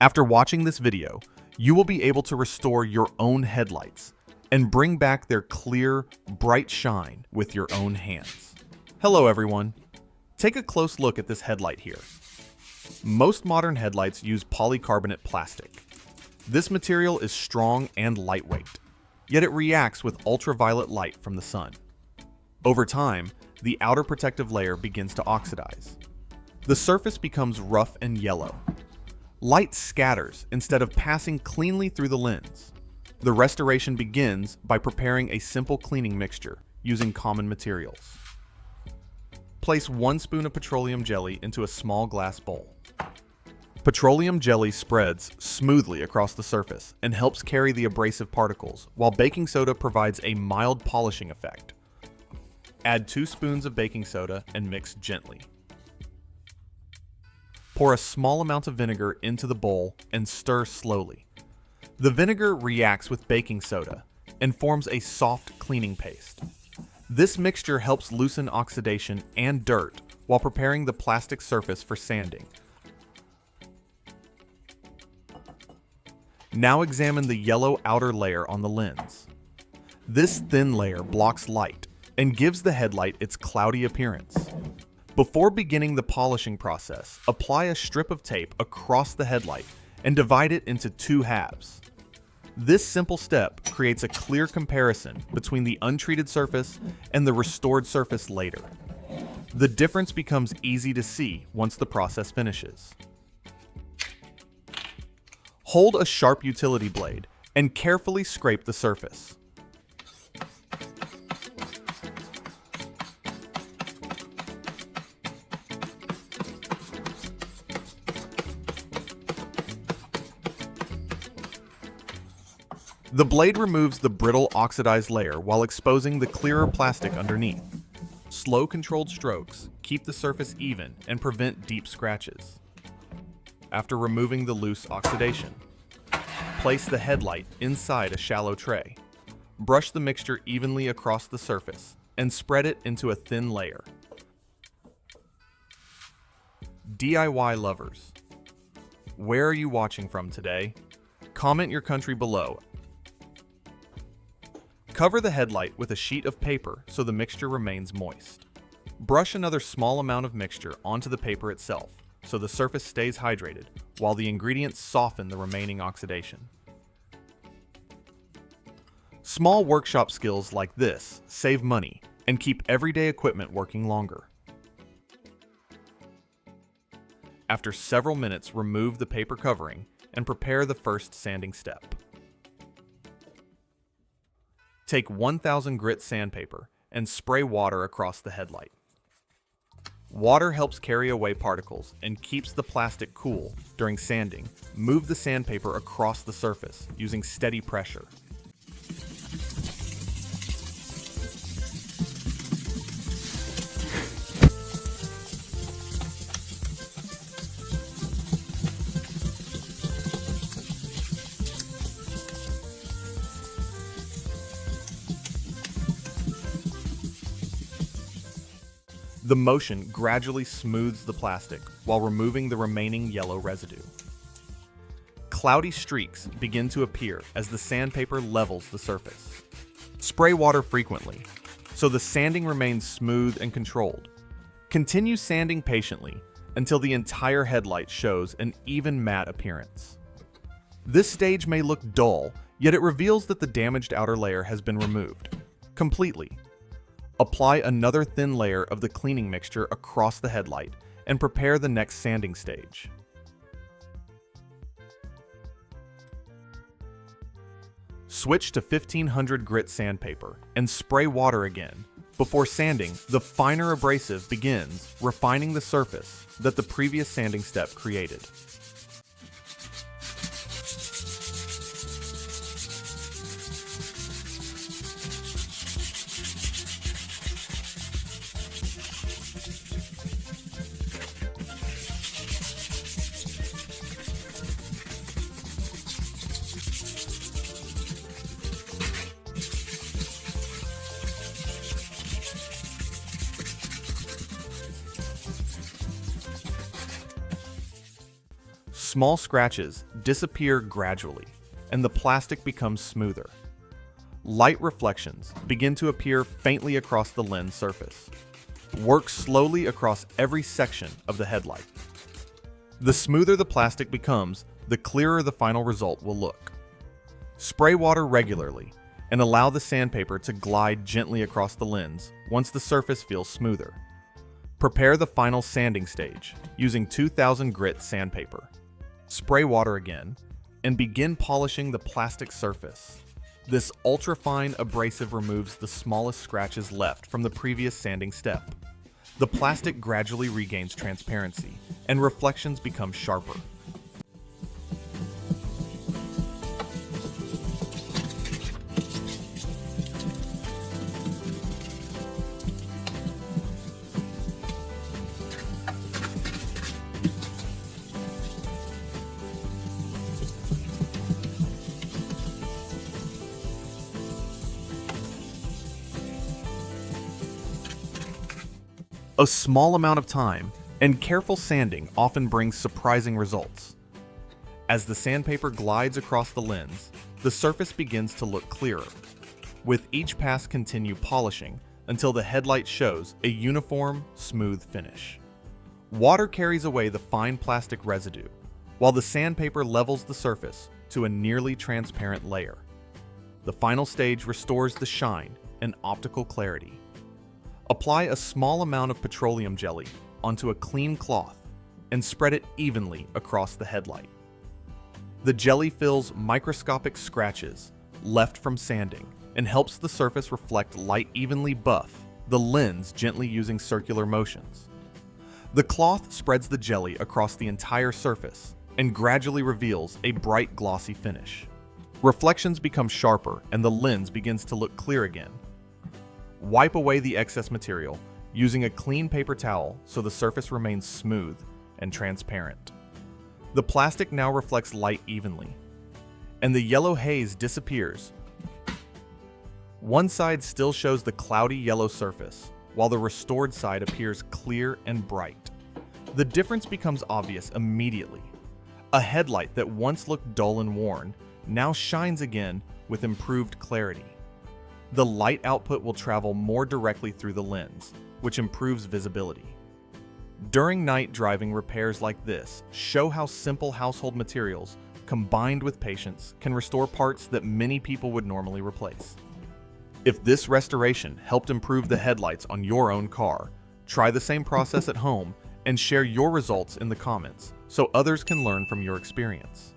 After watching this video, you will be able to restore your own headlights and bring back their clear, bright shine with your own hands. Hello everyone. Take a close look at this headlight here. Most modern headlights use polycarbonate plastic. This material is strong and lightweight, yet it reacts with ultraviolet light from the sun. Over time, the outer protective layer begins to oxidize. The surface becomes rough and yellow. Light scatters instead of passing cleanly through the lens. The restoration begins by preparing a simple cleaning mixture using common materials. Place 1 spoon of petroleum jelly into a small glass bowl. Petroleum jelly spreads smoothly across the surface and helps carry the abrasive particles, while baking soda provides a mild polishing effect. Add 2 spoons of baking soda and mix gently. Pour a small amount of vinegar into the bowl and stir slowly. The vinegar reacts with baking soda and forms a soft cleaning paste. This mixture helps loosen oxidation and dirt while preparing the plastic surface for sanding. Now examine the yellow outer layer on the lens. This thin layer blocks light and gives the headlight its cloudy appearance. Before beginning the polishing process, apply a strip of tape across the headlight and divide it into 2 halves. This simple step creates a clear comparison between the untreated surface and the restored surface later. The difference becomes easy to see once the process finishes. Hold a sharp utility blade and carefully scrape the surface. The blade removes the brittle oxidized layer while exposing the clearer plastic underneath. Slow, controlled strokes keep the surface even and prevent deep scratches. After removing the loose oxidation, place the headlight inside a shallow tray. Brush the mixture evenly across the surface and spread it into a thin layer. DIY lovers, where are you watching from today? Comment your country below. Cover the headlight with a sheet of paper so the mixture remains moist. Brush another small amount of mixture onto the paper itself so the surface stays hydrated while the ingredients soften the remaining oxidation. Small workshop skills like this save money and keep everyday equipment working longer. After several minutes, remove the paper covering and prepare the first sanding step. Take 1000 grit sandpaper and spray water across the headlight. Water helps carry away particles and keeps the plastic cool. During sanding, move the sandpaper across the surface using steady pressure. The motion gradually smooths the plastic while removing the remaining yellow residue. Cloudy streaks begin to appear as the sandpaper levels the surface. Spray water frequently, so the sanding remains smooth and controlled. Continue sanding patiently until the entire headlight shows an even matte appearance. This stage may look dull, yet it reveals that the damaged outer layer has been removed completely. Apply another thin layer of the cleaning mixture across the headlight and prepare the next sanding stage. Switch to 1500 grit sandpaper and spray water again. Before sanding, the finer abrasive begins refining the surface that the previous sanding step created. Small scratches disappear gradually, and the plastic becomes smoother. Light reflections begin to appear faintly across the lens surface. Work slowly across every section of the headlight. The smoother the plastic becomes, the clearer the final result will look. Spray water regularly and allow the sandpaper to glide gently across the lens once the surface feels smoother. Prepare the final sanding stage using 2000 grit sandpaper. Spray water again and begin polishing the plastic surface. This ultra-fine abrasive removes the smallest scratches left from the previous sanding step. The plastic gradually regains transparency, and reflections become sharper. A small amount of time and careful sanding often brings surprising results. As the sandpaper glides across the lens, the surface begins to look clearer. With each pass, continue polishing until the headlight shows a uniform, smooth finish. Water carries away the fine plastic residue, while the sandpaper levels the surface to a nearly transparent layer. The final stage restores the shine and optical clarity. Apply a small amount of petroleum jelly onto a clean cloth and spread it evenly across the headlight. The jelly fills microscopic scratches left from sanding and helps the surface reflect light evenly buff the lens gently using circular motions. The cloth spreads the jelly across the entire surface and gradually reveals a bright glossy finish. Reflections become sharper and the lens begins to look clear again. Wipe away the excess material using a clean paper towel so the surface remains smooth and transparent. The plastic now reflects light evenly, and the yellow haze disappears. One side still shows the cloudy yellow surface, while the restored side appears clear and bright. The difference becomes obvious immediately. A headlight that once looked dull and worn now shines again with improved clarity. The light output will travel more directly through the lens, which improves visibility. During night driving, repairs like this show how simple household materials, combined with patience, can restore parts that many people would normally replace. If this restoration helped improve the headlights on your own car, try the same process at home and share your results in the comments so others can learn from your experience.